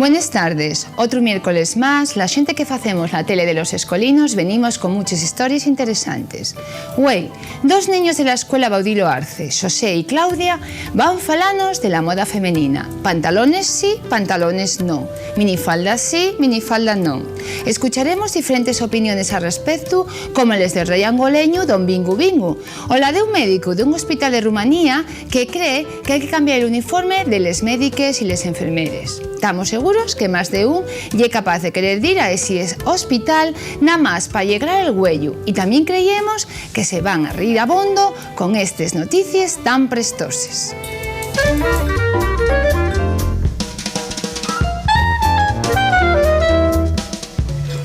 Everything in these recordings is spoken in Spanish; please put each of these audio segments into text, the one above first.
Buenas tardes. Otro miércoles más, la xente que facemos la tele de los escolinos venimos con muchas historias interesantes. Güey, dos niños de la escuela Baudilo Arce, José y Claudia, van falanos de la moda femenina. Pantalones sí, pantalones no. Minifaldas sí, minifaldas no. Escucharemos diferentes opiniones al respecto, como les del rey angoleño Don Bingu Bingu, o la de un médico de un hospital de Rumanía que cree que hay que cambiar el uniforme de les médiques y les enfermeres. Estamos seguros que más de un ye capaz de querer ir a ese hospital nada más para llegar al huello, y también creemos que se van a reír abondo con estas noticias tan prestoses.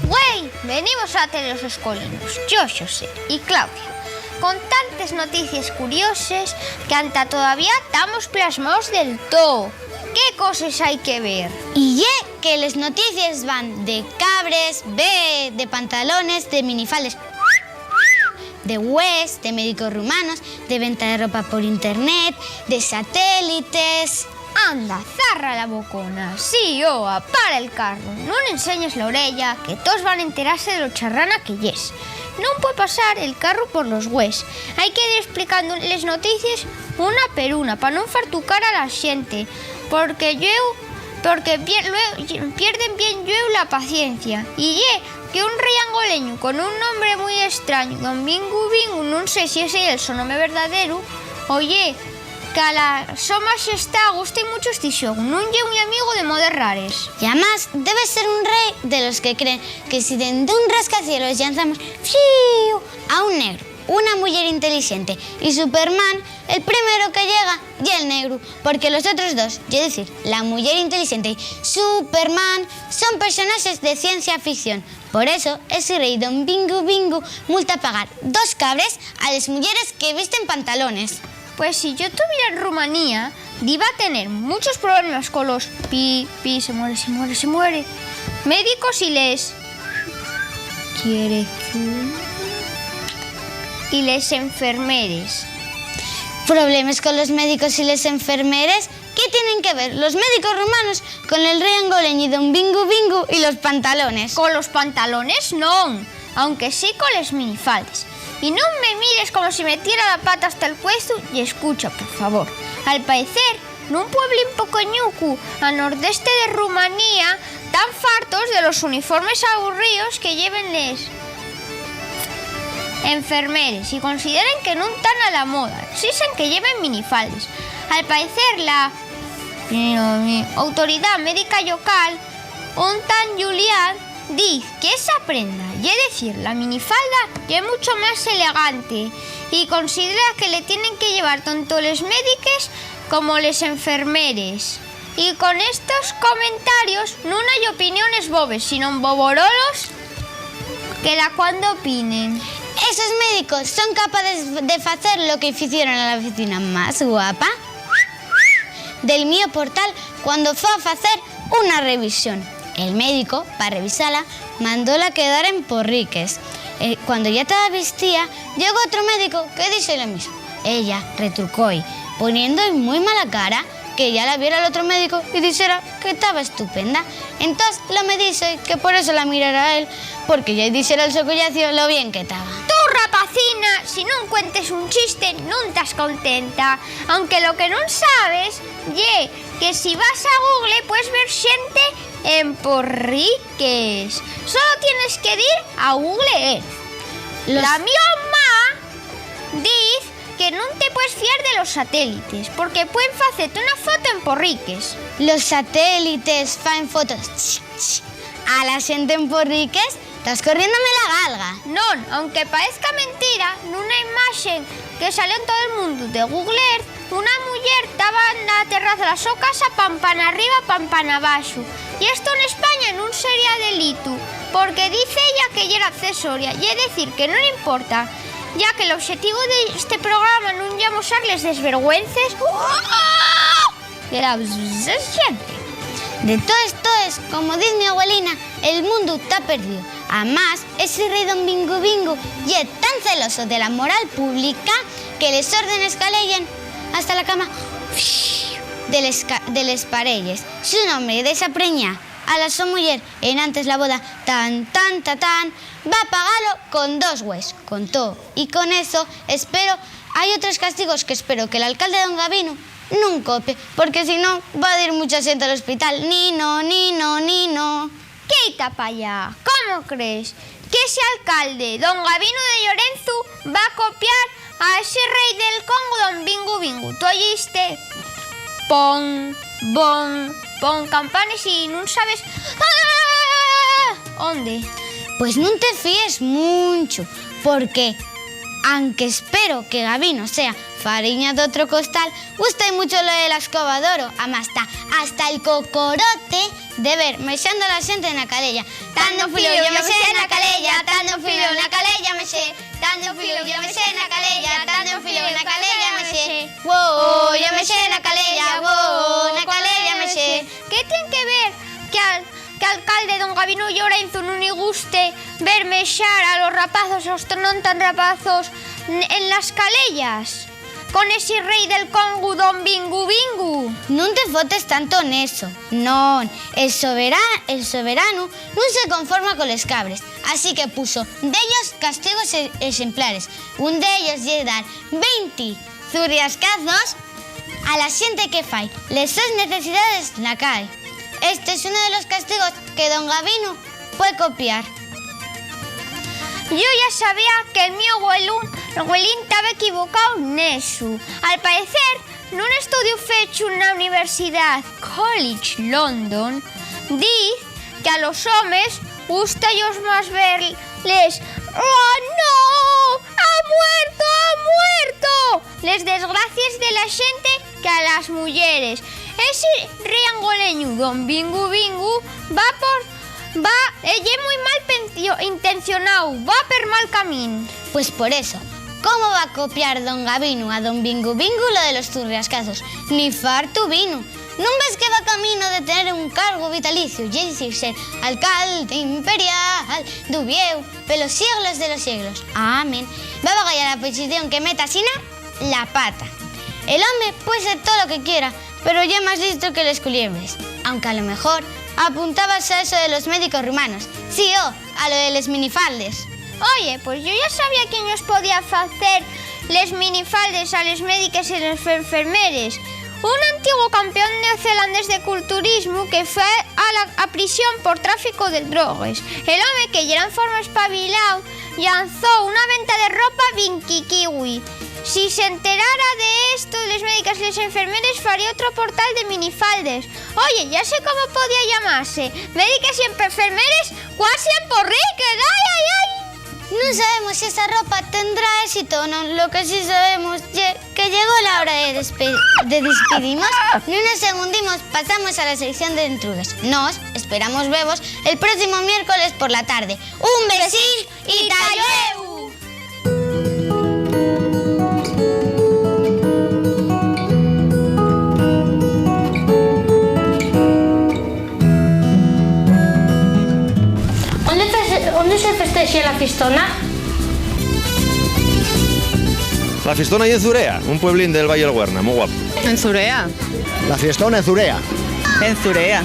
Güey, venimos a tener los escolinos, yo, José y Claudia, con tantas noticias curiosas que anta todavía estamos plasmados del todo. ¿Qué cosas hay que ver? Y que las noticias van de cabres, de pantalones, de minifaldes, de webs, de médicos rumanos, de venta de ropa por internet, de satélites. Anda, zarra la bocona. Sí, oa, para el carro. No enseñes la orella, que todos van a enterarse de lo charrana que yes. No puede pasar el carro por los webs. Hay que ir explicando las noticias una per una, para no fartucar a la gente. Porque pierden bien la paciencia. Y que un rey angoleño con un nombre muy extraño, Don Bingu Bingu, no sé si ese es el nombre verdadero, oye, que a la so majestad guste mucho este show, no lle muy amigo de modas rares. Y además debe ser un rey de los que creen que si de un rascacielos lanzamos a un negro, una mujer inteligente y Superman, el primero que llega y el negro, porque los otros dos, es decir, la mujer inteligente y Superman, son personajes de ciencia ficción. Por eso, ese rey Don Bingu Bingu multa pagar 2 cabres a las mujeres que visten pantalones. Pues si yo estuviera en Rumanía, iba a tener muchos problemas con los se muere, médicos y les y les enfermeres. ¿Problemas con los médicos y las enfermeras? ¿Qué tienen que ver los médicos rumanos con el rey angoleño y Don Bingu Bingu y los pantalones? Con los pantalones no, aunque sí con las minifaldas. Y no me mires como si metiera la pata hasta el cuello y escucha, por favor. Al parecer, en un pueblín pequeñuco al nordeste de Rumanía, tan fartos de los uniformes aburridos que lleven les enfermeres y consideren que no están a la moda, existen que lleven minifaldas. Al parecer, la autoridad médica local, un tan Julián, dice que esa prenda, es decir, la minifalda, es mucho más elegante y considera que le tienen que llevar tanto los médicos como los enfermeres. Y con estos comentarios no hay opiniones bobes, sino boborolos que la cuando opinen. Esos médicos son capaces de hacer lo que hicieron a la vecina más guapa del mío portal cuando fue a hacer una revisión. El médico, para revisarla, mandóla quedar en porriques. Cuando ya estaba vestida, llegó otro médico que dice lo mismo. Ella retrucó y, poniendo en muy mala cara, que ya la viera el otro médico y dijera que estaba estupenda. Entonces lo me dice que por eso la mirara a él, porque ya dijera el socollacio lo bien que estaba. Tú, rapacina, si no cuentes un chiste, no estás contenta. Aunque lo que no sabes, que si vas a Google puedes ver gente en porriques. Solo tienes que ir a Google Earth. La mi mamá dice que no te puedes fiar de los satélites, porque pueden hacerte una foto en porriques. Los satélites fan fotos a la gente en porriques. Estás corriéndome la galga. No, aunque parezca mentira, en una imagen que salió en todo el mundo de Google Earth, una mujer estaba en la terraza de la su casa, pan arriba, pan abajo. Y esto en España no sería delito, porque dice ella que ella era accesoria, y es decir, que no le importa, ya que el objetivo de este programa no es mostrarles desvergüences, era gente. De todo esto es, como dice mi abuelina, el mundo está perdido. Además, ese rey Don Bingu Bingu y es tan celoso de la moral pública que les órdenes que leyen hasta la cama de les parelles. Su nombre de esa preña a la súa muller en antes la boda tan, va a pagalo con 2 gües. Con todo y con eso hay otros castigos que espero que el alcalde don Gabino non copie, porque si no va a ir mucha xente al hospital. Nino. Quita pa allá. ¿Cómo crees que ese alcalde, don Gabino de Llorenzu, va a copiar a ese rey del Congo, don Bingu? ¿Tú oíste? Pon, bon, pon campanes y no sabes... ¡Ah! ¿Dónde? Pues non te fíes mucho, porque aunque espero que Gabino sea fariña de otro costal, gusta mucho lo de la escoba de oro. Además hasta el cocorote de ver mexando a la xente na calella. Tando filo yo me sé na calella, tando filo na calella me sé, tando filo yo me sé na calella, tando filo na calella me sé. Wow, yo me sé na calella, wow, na calella me sé. ¿Qué tiene que ver que alcalde don Gabino Llorenzu non lle guste ver mexar a los rapazos, os non tan rapazos, en las calellas? Con ese rei del Congo, don Bingu? Non te fotes tanto neso. Non, el soberano non se conforma con les cabres, así que puso dellos castigos exemplares. Un dellos lle dar 20 zurriascazos a la xente que fai les sus necesidades na cae. Este es uno de los castigos que don Gabino puede copiar. Yo ya sabía que el mío abuelín estaba equivocado neso. Al parecer, nun estudio fecho na Universidad College London, diz que a los homes gusta ellos más verles ¡oh no! ¡Ha muerto! Les desgracias de la xente que a las mulleres. Ese rei angoleño, don Bingu, ella muy mal intencionado, va per mal camín. Pues por eso, ¿cómo va a copiar don Gabino a don Bingu lo de los zurriascazos? Ni farto vino. ¿Non ves que va camino de tener un cargo vitalicio, y decir ser alcalde imperial du Vieu pelos siglos de los siglos? Amén. Va a gallar la posición que meta sina la pata. El hombre puede ser todo lo que quiera, pero ya más listo que los culiebres. Aunque a lo mejor apuntabas a eso de los médicos rumanos. Sí, a lo de les minifaldes. Oye, pues yo ya sabía que nos podía hacer les minifaldes a les médicas y les enfermeres. Un antiguo campeón neozelandés de culturismo que fue a prisión por tráfico de drogas. El hombre, que ya en forma espabilado, lanzó una venta de ropa vinquikiwi. Si se enterara de esto, les médicas y les enfermeres faría otro portal de minifaldes. Oye, ya sé cómo podía llamarse. Médicas y enfermeres, cuasi en porriques. ¡Ay! No sabemos si esa ropa tendrá éxito o no. Lo que sí sabemos es que llegó la hora de despedirnos. Ni unos segundimos pasamos a la sección de intrudas. Nos esperamos vemos el próximo miércoles por la tarde. Un besín y tallueu. ¿Dónde se festeja la fistona? La fiestona ahí en Zurea, un pueblín del Valle del Huerna, muy guapo. En Zurea. La fiestona en Zurea. En Zurea.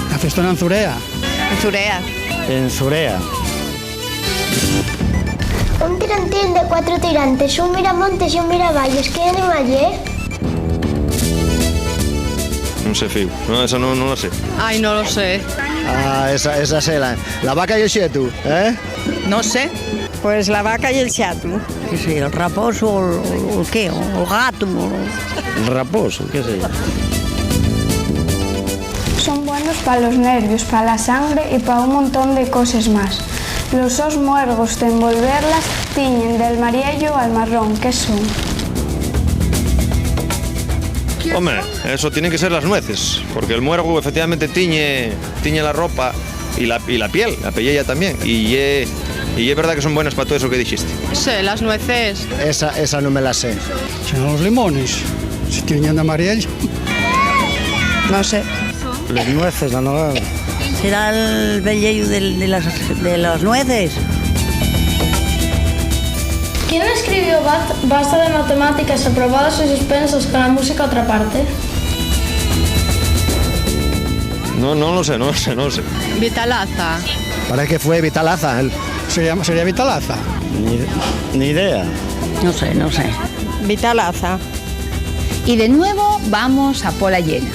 La fiestona en Zurea. En Zurea. En Zurea. Un tirantín de 4 tirantes, un miramontes y un miravalles. ¿Qué animal es? No sé, Fiu. No, esa no la sé. Ay, no lo sé. Ah, esa sé, la vaca y el xetu, ¿eh? No sé. Pues la vaca y el xatu. ¿Qué sé? ¿El raposo o el qué? ¿O el gato? El raposo, qué sé yo. Son buenos para los nervios, para la sangre y para un montón de cosas más. Los os muergos de envolverlas tiñen del mariello al marrón. ¿Qué son? Hombre, eso tienen que ser las nueces, porque el muergo efectivamente tiñe la ropa y la piel, la pelleya también. Y es verdad que son buenas para todo eso que dijiste. Sí, las nueces. Esa no me la sé. Son los limones, si tiñen de amarillo. No sé. Las nueces, la novela. ¿Será el velleyo de las nueces? ¿Quién escribió Basta de matemáticas aprobadas y suspensas con la música a otra parte? No lo sé. Vitalaza. Parece que fue Vitalaza. Sería Vitalaza. Ni idea. No sé. Vitalaza. Y de nuevo vamos a pola llena.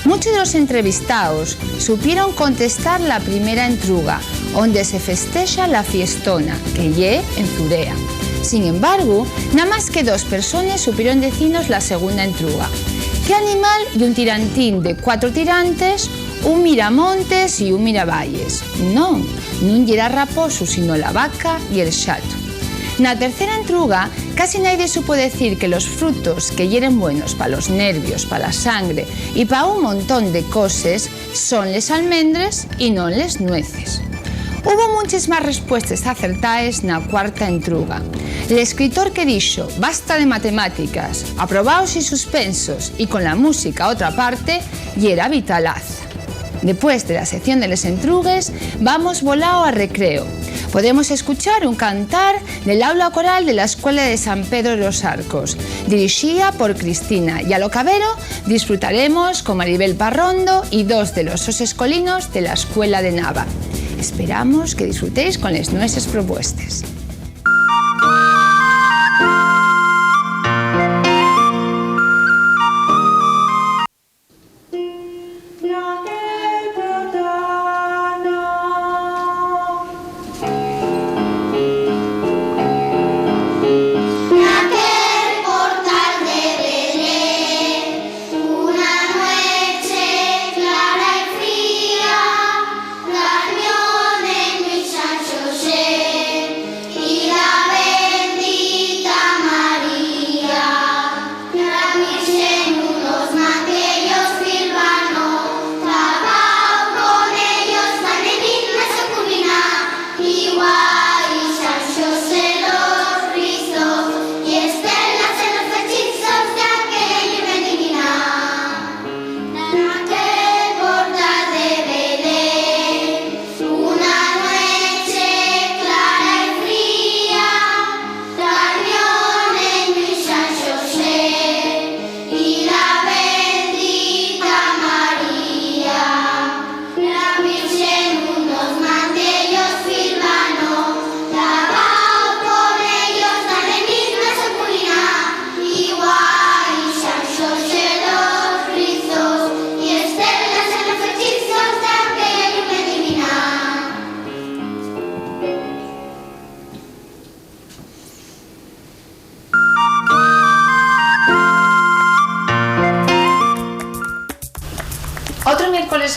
Muchos de los entrevistados supieron contestar la primera entruga, donde se festeja la fiestona, que lle en Zurea. Sin embargo, nada más que 2 personas supieron decirnos la segunda entruga. ¿Qué animal y un tirantín de 4 tirantes, un miramontes y un miravalles? Non era raposo, sino la vaca y el xato. Na tercera entruga, casi nadie supo decir que los frutos que hieren buenos para los nervios, para la sangre y para un montón de cosas son les almendres y no les nueces. Hubo muchas más respuestas acertadas na cuarta entruga. El escritor que dixo basta de matemáticas, aprobados y suspensos y con la música a otra parte, y era Vitalaza. Después de la sección de les entrugues, vamos volao a recreo. Podemos escuchar un cantar del aula coral de la Escuela de San Pedro de los Arcos, dirigida por Cristina, y a lo cabero disfrutaremos con Maribel Parrondo y 2 de los escolinos de la Escuela de Nava. Esperamos que disfrutéis con las nuestras propuestas.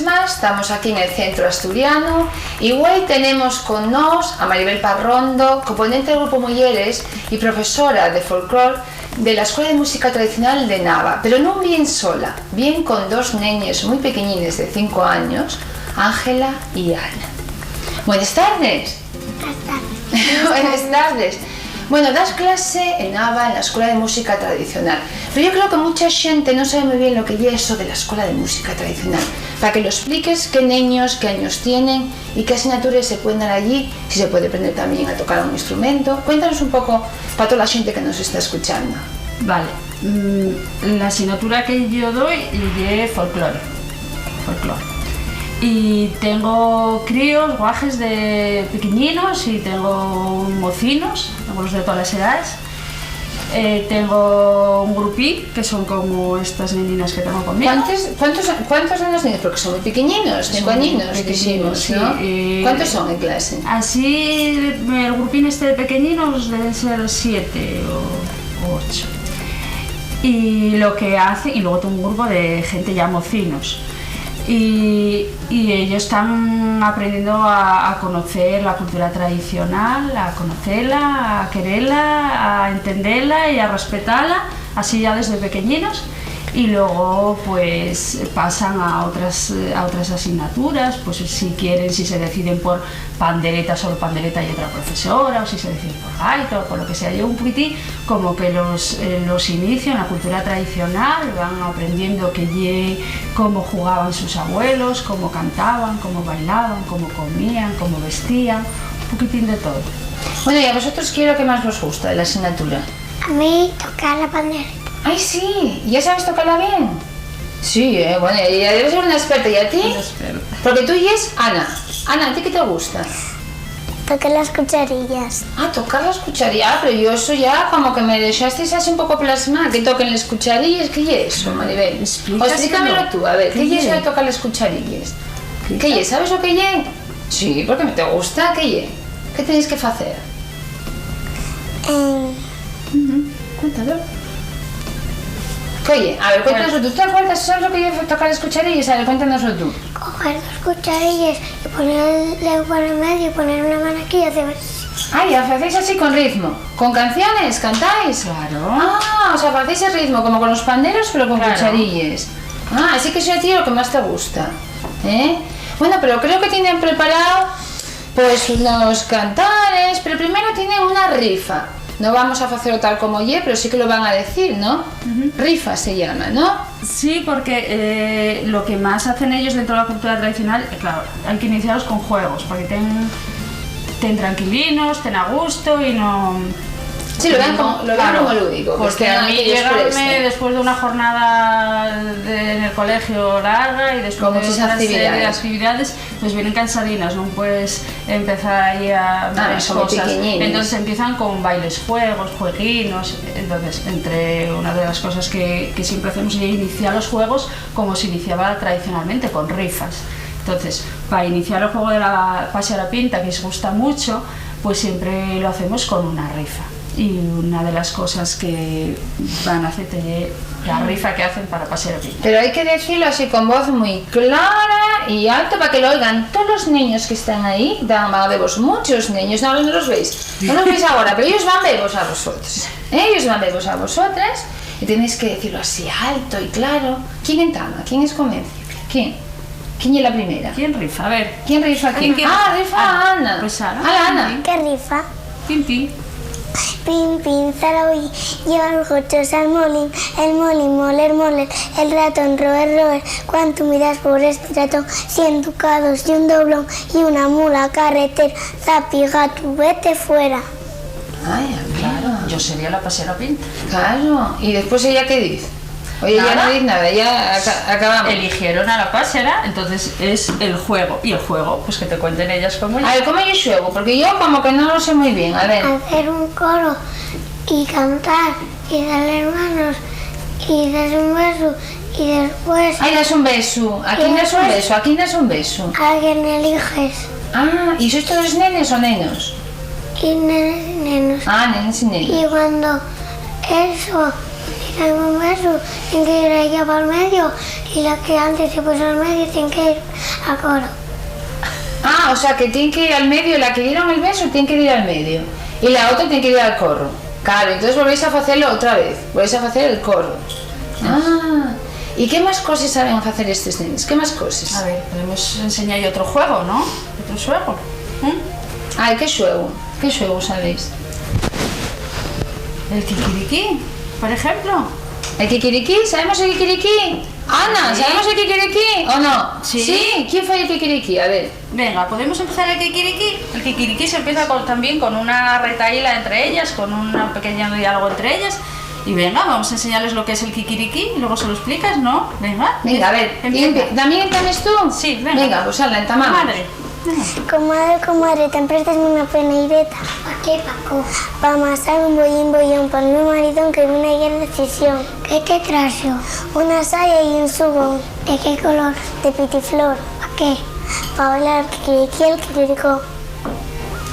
Más, estamos aquí en el centro asturiano y hoy tenemos con nos a Maribel Parrondo, componente del grupo Mujeres y profesora de folclore de la Escuela de Música Tradicional de Nava, pero no bien sola, bien con 2 neños muy pequeñines de 5 años, Ángela y Ana. Buenas tardes. Buenas tardes. Bueno, das clase en Nava, en la Escuela de Música Tradicional, pero yo creo que mucha gente no sabe muy bien lo que es eso de la Escuela de Música Tradicional. Para que lo expliques, qué niños, qué años tienen y qué asignaturas se pueden dar allí, si se puede aprender también a tocar un instrumento. Cuéntanos un poco para toda la gente que nos está escuchando. Vale, la asignatura que yo doy es folclore. Y tengo críos, guajes de pequeñinos y tengo mocinos, algunos de todas las edades. Tengo un grupín, que son como estas niñas que tengo conmigo. ¿Cuántos años tienes? Porque son muy pequeñinos, 5 añinos, decimos, ¿no? Sí, ¿Cuántos son en clase? Así, el grupín este de pequeñinos deben ser 7 o 8. Y lo que hacen, y luego tengo un grupo de gente ya mocinos. Y ellos están aprendiendo a conocer la cultura tradicional, a conocerla, a quererla, a entenderla y a respetarla, así ya desde pequeñinos. Y luego pues pasan a otras asignaturas, pues si quieren, si se deciden por pandereta, solo pandereta y otra profesora, o si se deciden por gaita o por lo que sea. Yo un poquitín como que los inicio en la cultura tradicional, van aprendiendo cómo jugaban sus abuelos, cómo cantaban, cómo bailaban, cómo comían, cómo vestían, un poquitín de todo. Bueno, y a vosotros, ¿qué es lo que más os gusta de la asignatura? A mí tocar la pandereta. ¡Ay, sí! ¿Ya sabes tocarla bien? Sí, bueno, ella debe ser una experta. ¿Y a ti? Porque tú y es Ana. Ana, ¿a ti qué te gusta? Tocar las cucharillas. Ah, tocar las cucharillas. Pero yo eso ya como que me dejasteis así un poco plasmada, que toquen las cucharillas. ¿Qué es eso, Maribel? Explícamelo tú, a ver, ¿qué es eso de tocar las cucharillas? ¿Qué es? ¿Sabes lo que es? Sí, porque me te gusta, ¿qué es? ¿Qué tenéis que hacer? Cuéntalo. Oye, a ver, cuéntanoslo tú. ¿Tú te acuerdas? ¿Sabes lo que es tocar las cucharillas? A ver, cuéntanoslo tú. Coger 2 cucharillas y ponerle por el medio y poner una mano aquí y hacer así. Ah, y hacéis así con ritmo. ¿Con canciones? ¿Cantáis? Claro. Ah, o sea, hacéis el ritmo como con los panderos, pero con cucharillas. Ah, así que eso a ti es lo que más te gusta. Bueno, pero creo que tienen preparado pues unos cantares, pero primero tienen una rifa. No vamos a hacerlo tal como ye, pero sí que lo van a decir, ¿no? Rifa se llama, ¿no? Sí, porque lo que más hacen ellos dentro de la cultura tradicional, claro, hay que iniciarlos con juegos, porque ten tranquilinos, ten a gusto y no... Sí, lo vean como lúdico. Porque a mí llegarme después de una jornada en el colegio larga y después de otra serie de actividades, pues vienen cansadinas, no puedes empezar ahí a ver cosas. Entonces empiezan con bailes, juegos, jueguinos. Entonces, entre una de las cosas que siempre hacemos es iniciar los juegos como se iniciaba tradicionalmente, con rifas. Entonces, para iniciar el juego de la pase a la pinta, que os gusta mucho, pues siempre lo hacemos con una rifa. Y una de las cosas que van a hacer es la rifa que hacen para pasear a pinta. Pero hay que decirlo así con voz muy clara y alto para que lo oigan todos los niños que están ahí. Van a veros muchos niños, no los veis. No los veis ahora, pero ellos van veros a vosotros. Ellos van veros a vosotras y tenéis que decirlo así alto y claro. ¿Quién entama? ¿Quién es comercio? ¿Quién? ¿Quién es la primera? ¿Quién rifa? A ver. ¿Quién rifa aquí? Rifa Ana. Pues Ana. Ana. ¿Qué rifa? Pim, pim. Pim, pim, zaraui, lleva los coches al molín, el molín, moler, moler, el ratón, roer, roer. Cuando miras por este ratón, 100 ducados y un doblón y una mula carretera, zapi, gato, vete fuera. Ay, claro. Yo sería la pasera pinta. Claro. ¿Y después ella qué dice? Oye, ya no dice nada, ya acabamos. Eligieron a la pasera, entonces es el juego. Y el juego, pues que te cuenten ellas cómo es. A ver, ¿cómo yo juego? Porque yo como que no lo sé muy bien, a ver. Hacer un coro y cantar y darle manos y das un beso y después... Ay, das un beso. ¿A quién das un beso? ¿A quién das un beso? A quien eliges. Ah, ¿y sois todos nenes o nenos? Y nenes y nenos. Ah, nenes y nenos. Y cuando eso... en un beso, tiene que ir ella para el medio y la que antes se puso al medio tiene que ir al coro. Ah, o sea que tiene que ir al medio, la que dieron el beso tiene que ir al medio y la otra tiene que ir al coro. Claro, entonces volvéis a hacerlo otra vez, volvéis a hacer el coro. Ah, ¿y qué más cosas saben hacer estos nenes? ¿Qué más cosas? A ver, podemos enseñar otro juego, ¿no? Otro juego. Ay, ¿qué juego? ¿Qué juego sabéis? El kikiriki. Por ejemplo. ¿El kikiriki? ¿Sabemos el kikiriki? Ana, Sí. ¿sabemos el kikiriki o no? Sí. ¿Quién fue el kikiriki? A ver. Venga, ¿podemos empezar el kikiriki? El kikiriki se empieza también con una retahíla entre ellas, con un pequeño diálogo entre ellas. Y venga, vamos a enseñarles lo que es el kikiriki y luego se lo explicas, ¿no? Venga. Venga, a ver. ¿También entames tú? Sí, venga. Venga, pues la entamamos. Madre. Comadre, ¿te prestas una peneireta? ¿Para qué, Paco? Para amasar un bollín, para mi maridón que viene ayer de decisión. ¿Qué te trajo? Una saya y un subón. ¿De qué color? De pitiflor. ¿Para qué? Para bailar kikiriki el kikiricó.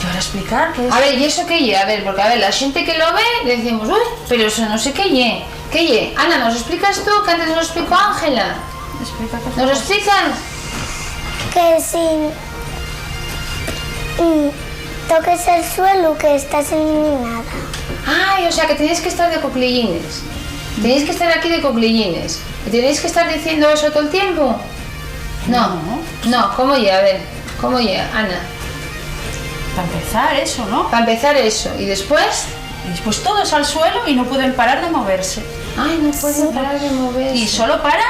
¿Qué ahora explicar? ¿Qué es? A ver, ¿y eso qué ye? A ver, porque a ver, la gente que lo ve, le decimos, uy, pero eso no sé qué ye. ¿Qué ye? Ana, ¿nos explicas tú? Que antes nos lo explicó Ángela. Explica qué es. ¿Nos lo explicas? Que si toques el suelo que estás eliminada. Ay, o sea que tenéis que estar de cuclillines. Tenéis que estar aquí de cuclillines. ¿Y tenéis que estar diciendo eso todo el tiempo? No, ¿cómo ye? A ver, ¿cómo ye, Ana? Para empezar eso, ¿no? Para empezar eso. ¿Y después? Y después todos al suelo y no pueden parar de moverse. Ay, no pueden parar de moverse. Y solo para...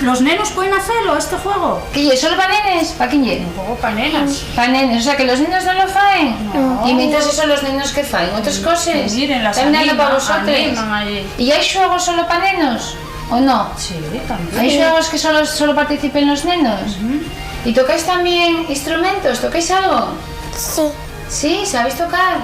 ¿Los nenos pueden hacerlo, este juego? ¿Qué ye? ¿Solo para nenes? ¿Para quién ye? Un juego para nenas. Para nenes, o sea que los niños no lo faen. No. E mentre eso los nenos que fan? Outras cosas? Miren, las Tamén animan, para vosotros? allí. E hai xogos solo para nenos? O no? Sí, tamén. Hai xogos que solo participen los nenos? E tocáis tamén instrumentos? Tocáis algo? Sí. Sí, sabéis tocar?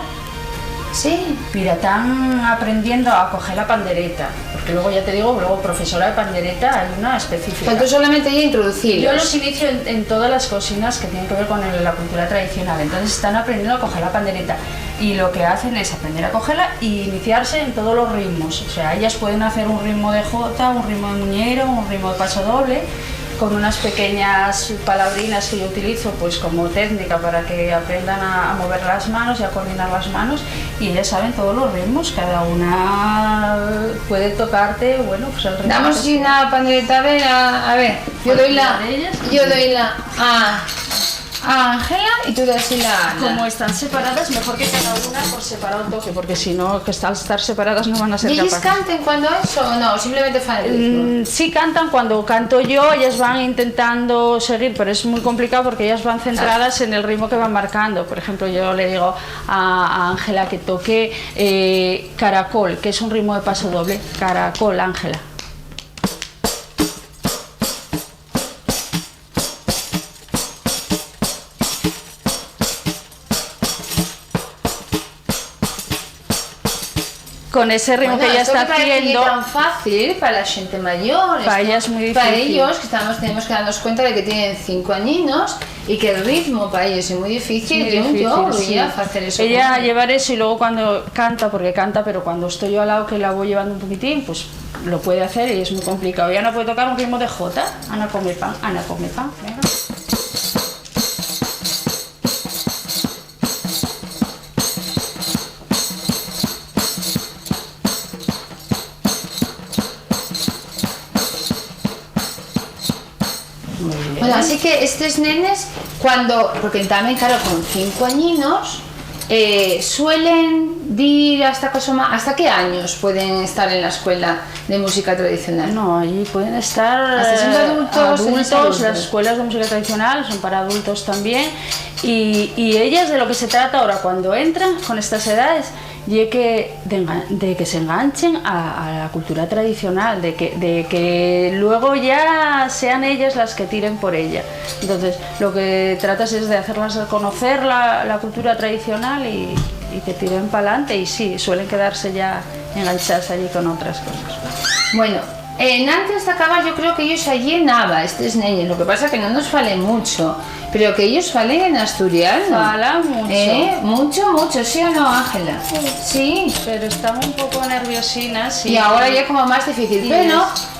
Sí. Mira, están aprendiendo a coger la pandereta, porque luego ya te digo, luego profesora de pandereta hay una específica. Tanto solamente ya introducirlos. Yo los inicio en todas las cocinas que tienen que ver con la cultura tradicional, entonces están aprendiendo a coger la pandereta y lo que hacen es aprender a cogerla y iniciarse en todos los ritmos. O sea, ellas pueden hacer un ritmo de jota, un ritmo de muñero, un ritmo de paso doble, con unas pequeñas palabrinas que yo utilizo pues como técnica para que aprendan a mover las manos y a coordinar las manos, y ellas saben todos los ritmos, cada una puede tocarte, bueno, pues el ritmo. Damos así una pandereta, a ver, yo doy la a Ángela y tú das la Ana. Como están separadas, mejor que cada una por separado toque, porque si no, que al estar separadas no van a ser ¿Y ellas capaces. canten cuando eso o no? Simplemente fan el ritmo. Sí cantan, cuando canto yo, ellas van intentando seguir, pero es muy complicado porque ellas van centradas en el ritmo que van marcando. Por ejemplo, yo le digo a Ángela que toque caracol, que es un ritmo de paso doble. Caracol, Ángela. Con ese ritmo que ella está haciendo. Es tan fácil para la gente mayor. Para ella es muy difícil. Para ellos, que tenemos que darnos cuenta de que tienen 5 añinos y que el ritmo para ellos es muy difícil. Yo voy a hacer eso. Ella llevar eso y luego cuando canta, porque canta, pero cuando estoy yo al lado que la voy llevando un poquitín, pues lo puede hacer y es muy complicado. Ya no puede tocar un ritmo de jota. Ana come pan, Ana come pan. Venga. Bueno, así que estos nenes, porque también, claro, con 5 añinos, suelen ir ¿hasta qué años pueden estar en la escuela de música tradicional? No, allí pueden estar hasta siendo adultos. Las escuelas de música tradicional son para adultos también, y ellas de lo que se trata ahora cuando entran con estas edades de que se enganchen a la cultura tradicional, de que luego ya sean ellas las que tiren por ella. Entonces lo que tratas es de hacerlas conocer la cultura tradicional y que tiren para adelante, y sí, suelen quedarse ya enganchadas allí con otras cosas. Bueno, antes de acabar, yo creo que ellos allí en Nava, estos niños, lo que pasa que no nos falen mucho, pero que ellos falen en asturiano. Falan mucho. Mucho, ¿sí o no, Ángela? Sí. Pero están un poco nerviosinas. Y ahora ya como más difícil.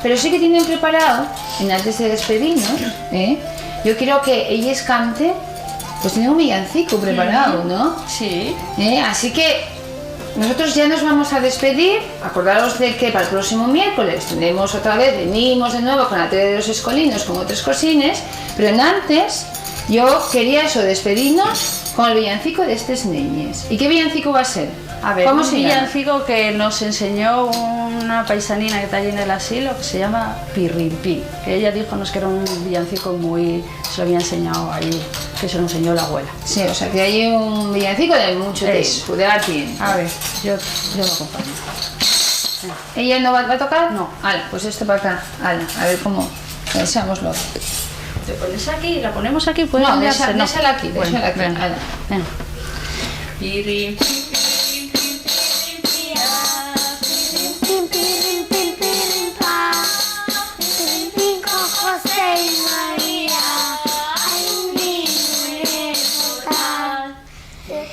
Pero sí que tienen preparado, antes de despedirnos, yo quiero que ellos canten, pues tienen un villancico preparado, ¿no? Sí. Así que nosotros ya nos vamos a despedir. Acordaros de que para el próximo miércoles venimos de nuevo con la tele de los escolinos, con otros cosines, pero antes yo quería despedirnos con el villancico de estos niños. ¿Y qué villancico va a ser? A ver, ¿cómo un se llama? villancico que nos enseñó una paisanina que está allí en el asilo, que se llama Pirrimpí, que ella dijo que era un villancico se lo había enseñado allí, que se lo enseñó la abuela. Sí, o sea que hay un villancico de mucho tiempo, de tiempo. A ver, yo lo acompaño. ¿Ella no va a tocar? No. Ala, pues esto para acá. Ala, a ver cómo. Pensámoslo. ¿Te pones aquí? ¿La ponemos aquí? ¿Puede No, cambiarse? déjala aquí, déjala aquí. Venga. Ala. Venga.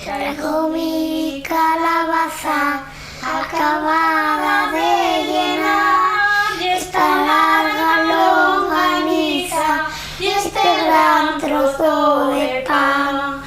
Traigo mi calabaza acabada de llenar, y esta larga longaniza y este gran trozo de pan.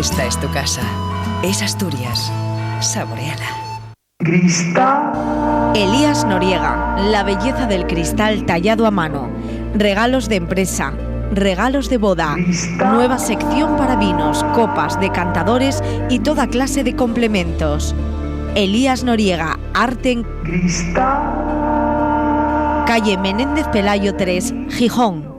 Esta es tu casa. Es Asturias. Saboréala. Elías Noriega, la belleza del cristal tallado a mano. Regalos de empresa, regalos de boda, nueva sección para vinos, copas, decantadores y toda clase de complementos. Elías Noriega, arte en calle Menéndez Pelayo 3, Gijón.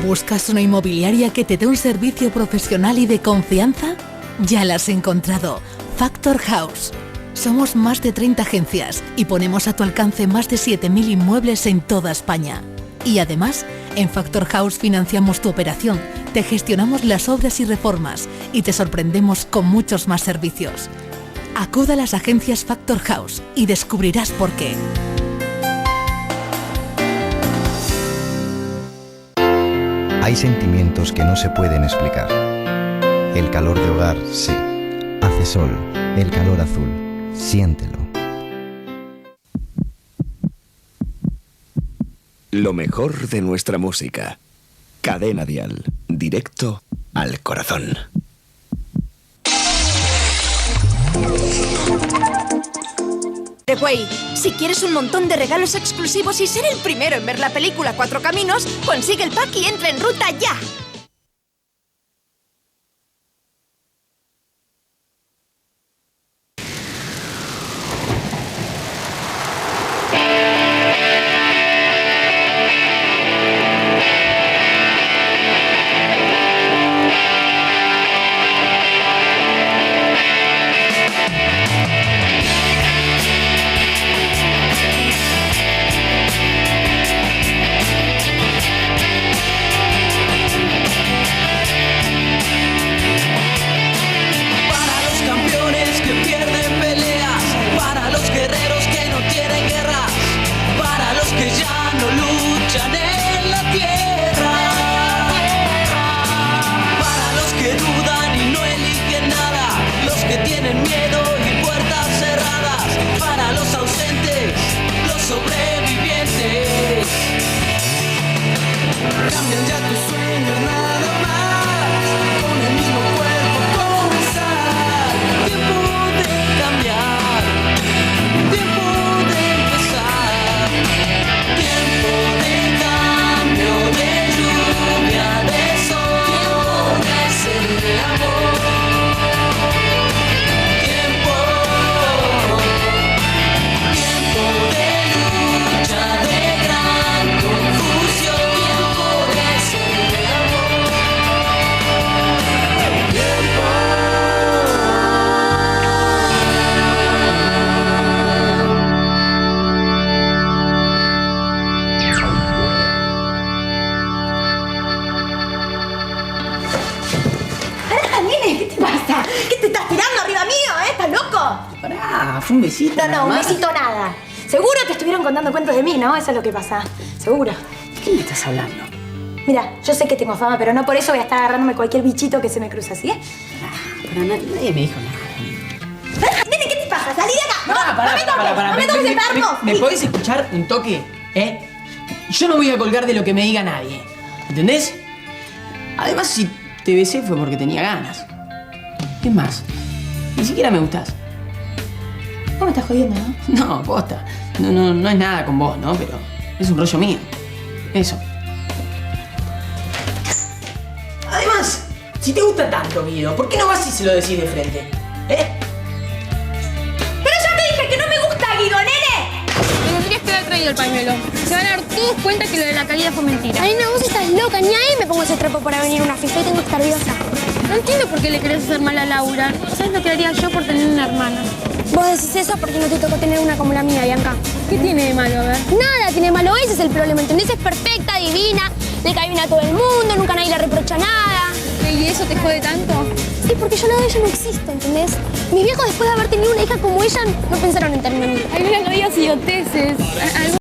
¿Buscas una inmobiliaria que te dé un servicio profesional y de confianza? Ya la has encontrado. Factor House. Somos más de 30 agencias y ponemos a tu alcance más de 7.000 inmuebles en toda España. Y además, en Factor House financiamos tu operación, te gestionamos las obras y reformas y te sorprendemos con muchos más servicios. Acuda a las agencias Factor House y descubrirás por qué. Hay sentimientos que no se pueden explicar. El calor de hogar, sí. Hace sol, el calor azul. Siéntelo. Lo mejor de nuestra música. Cadena Dial. Directo al corazón. Güey, si quieres un montón de regalos exclusivos y ser el primero en ver la película Cuatro Caminos, consigue el pack y entra en ruta ya. Fue un besito. No, un besito nada. Seguro te estuvieron contando cuentos de mí, ¿no? Eso es lo que pasa. Seguro. ¿De qué me estás hablando? Mira, yo sé que tengo fama, pero no por eso voy a estar agarrándome cualquier bichito que se me cruza, ¿sí? Nadie me dijo nada. Nene, ¿qué te pasa? ¡Salí de acá! ¡No me toques enfermo! ¿Me podés escuchar un toque? Yo no voy a colgar de lo que me diga nadie. ¿Entendés? Además, si te besé fue porque tenía ganas. Es más, ni siquiera me gustás. Vos me estás jodiendo, ¿no? No, posta. No es nada con vos, ¿no? Pero es un rollo mío. Eso. Además, si te gusta tanto, Guido, ¿por qué no vas y se lo decís de frente? ¡Pero ya te dije que no me gusta, Guido, nene! Me tendrías que haber traído el pañuelo. Se van a dar todos cuenta que lo de la caída fue mentira. Ay, no, vos estás loca. Ni ahí me pongo ese trapo para venir a una fiesta y tengo que estar nerviosa. No entiendo por qué le querés hacer mal a Laura. ¿Sabes lo que haría yo por tener una hermana? Vos decís eso porque no te tocó tener una como la mía, Bianca. ¿Qué tiene de malo, a ver? Nada tiene de malo, ese es el problema, ¿entendés? Es perfecta, divina, le cae bien a todo el mundo, nunca nadie le reprocha nada. ¿Y eso te jode tanto? Sí, porque yo al lado de ella no existo, ¿entendés? Mis viejos, después de haber tenido una hija como ella, no pensaron en tenerme a mí. Ay, mira, no digas idioteces.